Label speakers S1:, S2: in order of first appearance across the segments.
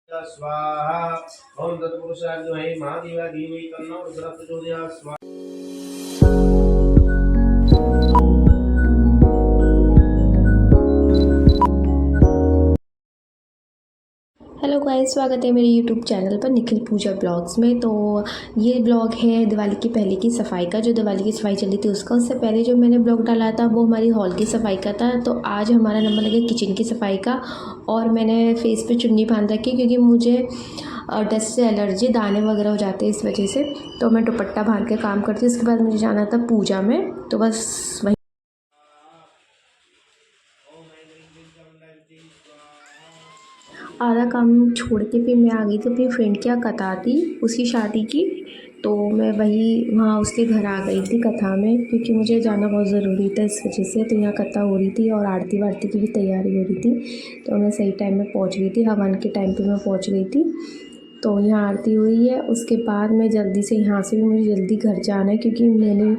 S1: स्वाहा। ओम तत्पुरुषाय विद्महे महादेवाय धीमहि तन्नो रुद्रः प्रचोदयात्। स्वाहा।
S2: हेलो गाइस, स्वागत है मेरे यूट्यूब चैनल पर निखिल पूजा ब्लॉग्स में। तो ये ब्लॉग है दिवाली की पहले की सफ़ाई का, जो दिवाली की सफ़ाई चली थी उसका। उससे पहले जो मैंने ब्लॉग डाला था वो हमारी हॉल की सफ़ाई का था। तो आज हमारा नंबर लगे किचन की सफ़ाई का। और मैंने फेस पे चुन्नी बांध रखी क्योंकि मुझे डस्ट से एलर्जी, दाने वगैरह हो जाते हैं इस वजह से। तो मैं दुपट्टा बांध के काम करती हूँ। उसके बाद मुझे जाना था पूजा में, तो बस वही आधा काम छोड़ के फिर मैं आ गई थी अपनी फ्रेंड के यहाँ कथा थी, उसकी शादी की। तो मैं वहाँ उसके घर आ गई थी कथा में, क्योंकि मुझे जाना बहुत ज़रूरी था इस वजह से। तो यहाँ कथा हो रही थी और आरती वारती की भी तैयारी हो रही थी। तो मैं सही टाइम में पहुँच गई थी, हवन के टाइम पे मैं पहुँच गई थी। तो यहाँ आरती हुई है। उसके बाद मैं जल्दी से यहाँ से भी मुझे जल्दी घर जाना है, क्योंकि मैंने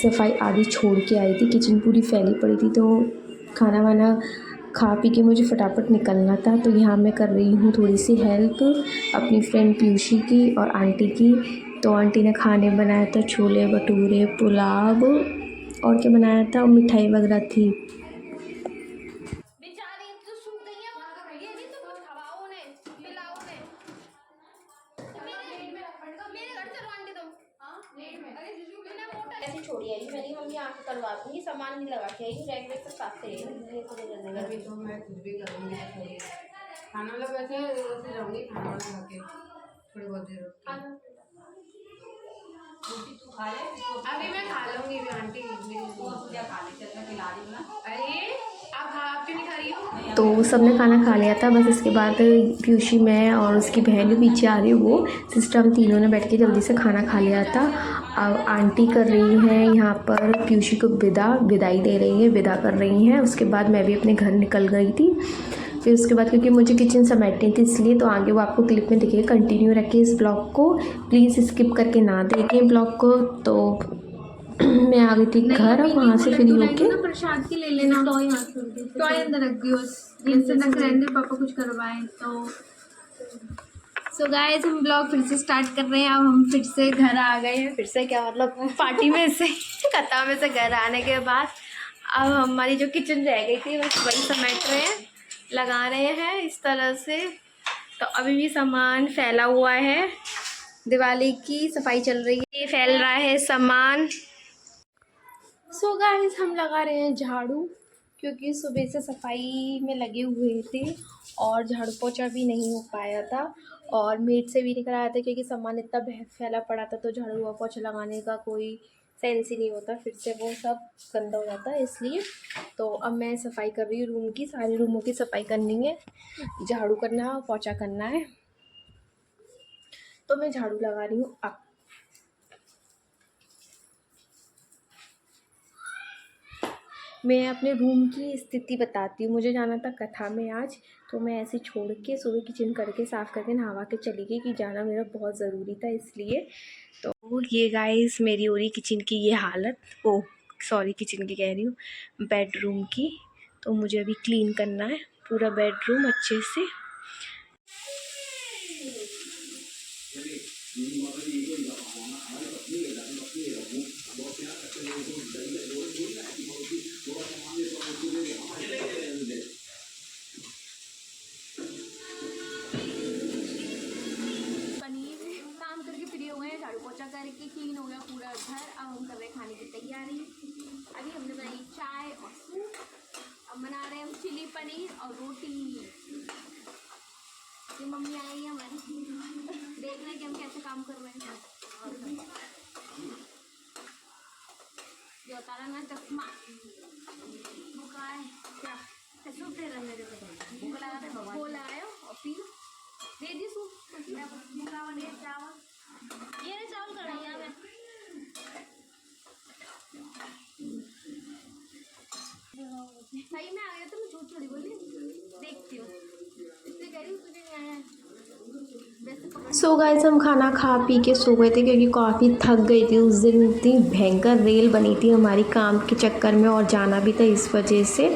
S2: सफाई आधी छोड़ के आई थी, किचन पूरी फैली पड़ी थी। तो खाना वाना खा पी के मुझे फटाफट निकलना था। तो यहाँ मैं कर रही हूँ थोड़ी सी हेल्प अपनी फ्रेंड पीयूषी की और आंटी की। तो आंटी ने खाने बनाया था, छोले भटूरे, पुलाव और क्या बनाया था, और मिठाई वगैरह थी। ऐसे छोड़ी आई मैंने, मम्मी आके करवा दूंगी, सामान नहीं लगा के आई, रैक वैक सब साफ करेगी।
S3: अभी तो मैं खुद भी करूँगी खाना वाला। वैसे वैसे जाऊँगी खाना वाला खा के थोड़ी बहुत देर रोटी तू खा ले। अभी मैं खा लूँगी भी आंटी, क्या खा ले, चल मैं खिला रही हूँ ना। अरे आप क्यों नहीं खा रही हो?
S2: तो सबने खाना खा लिया था। बस इसके बाद पीयूषी, मैं और उसकी बहन जो पीछे आ रही है, वो सिस्टर, हम तीनों ने बैठ के जल्दी से खाना खा लिया था। अब आंटी कर रही हैं यहाँ पर पीयूषी को विदाई दे रही है, विदा कर रही हैं। उसके बाद मैं भी अपने घर निकल गई थी। फिर उसके बाद क्योंकि मुझे किचन समेटनी थी इसलिए, तो आगे वो आपको क्लिप में दिखेगा। कंटिन्यू रखिए इस ब्लॉग को, प्लीज़ स्किप करके ना देखें ब्लॉग को। तो मैं आ गई थी घर, और वहाँ से फ्री होके
S4: प्रसाद की ले लेना। टॉय अंदर रख दियो, जिनसे न करेंगे पापा कुछ करवाएं तो। सो गाइस, हम ब्लॉग फिर से स्टार्ट कर रहे हैं। अब हम फिर से घर आ गए हैं। फिर से क्या मतलब, पार्टी में से कथा में से घर आने के बाद अब हमारी जो किचन रह गई थी बस वही समेट रहे हैं, लगा रहे हैं इस तरह से। तो अभी भी सामान फैला हुआ है, दिवाली की सफाई चल रही है, फैल रहा है सामान। सो गाइस, हम लगा रहे हैं झाड़ू, क्योंकि सुबह से सफाई में लगे हुए थे और झाड़ू पोछा भी नहीं हो पाया था, और मेड से भी नहीं कराया था, क्योंकि सामान इतना फैला पड़ा था। तो झाड़ू पोछा लगाने का कोई सेंस ही नहीं होता, फिर से वो सब गंदा हो जाता है इसलिए। तो अब मैं सफाई कर रही हूँ रूम की, सारे रूमों की सफाई करनी है, झाड़ू करना है, पोछा करना है। तो मैं झाड़ू लगा रही हूँ। अब मैं अपने रूम की स्थिति बताती हूँ। मुझे जाना था कथा में आज, तो मैं ऐसे छोड़ के सुबह किचन करके साफ़ करके नहावा के चली गई, कि जाना मेरा बहुत ज़रूरी था इसलिए। तो ये गाइस मेरी हो रही किचन की ये हालत, ओ सॉरी किचन की कह रही हूँ, बेडरूम की। तो मुझे अभी क्लीन करना है पूरा बेडरूम अच्छे से। काम करके फ्री हो गए, झाड़ू पोछा करके क्लीन हो गया पूरा घर। अब हम कर रहे हैं खाने की तैयारी। अभी हमने बनाई चाय और सूप। अब बना रहे हैं हम चिली पनीर और रोटी। ये मम्मी आई है हमारी, देख रहे हैं कि हम कैसे काम कर रहे हैं। जो तारा ना चश्मा भूखा है क्या, सूप दे रहे मेरे को, भूख लगा था, बोल आयो और पी दे दी सूप। भूखा बने चावल, ये चावल कढ़ाइया में सही में आ गया। तो मैं झूठ थोड़ी बोली, देखती हूँ इसलिए कह रही हूँ तुझे नहीं आया।
S2: सो गाइस, हम खाना खा पी के सो गए थे, क्योंकि काफ़ी थक गई थी उस दिन। इतनी भयंकर रेल बनी थी हमारी काम के चक्कर में, और जाना भी था इस वजह से।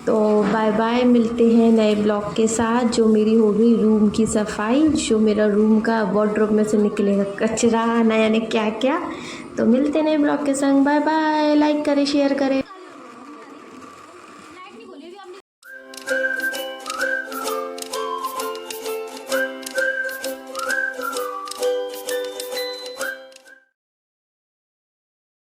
S2: तो बाय बाय, मिलते हैं नए ब्लॉग के साथ। जो मेरी हो गई रूम की सफाई, जो मेरा रूम का वार्डरोब में से निकलेगा कचरा, ना जाने क्या क्या। तो मिलते हैं नए ब्लॉग के संग। बाय बाय, लाइक करें, शेयर करें।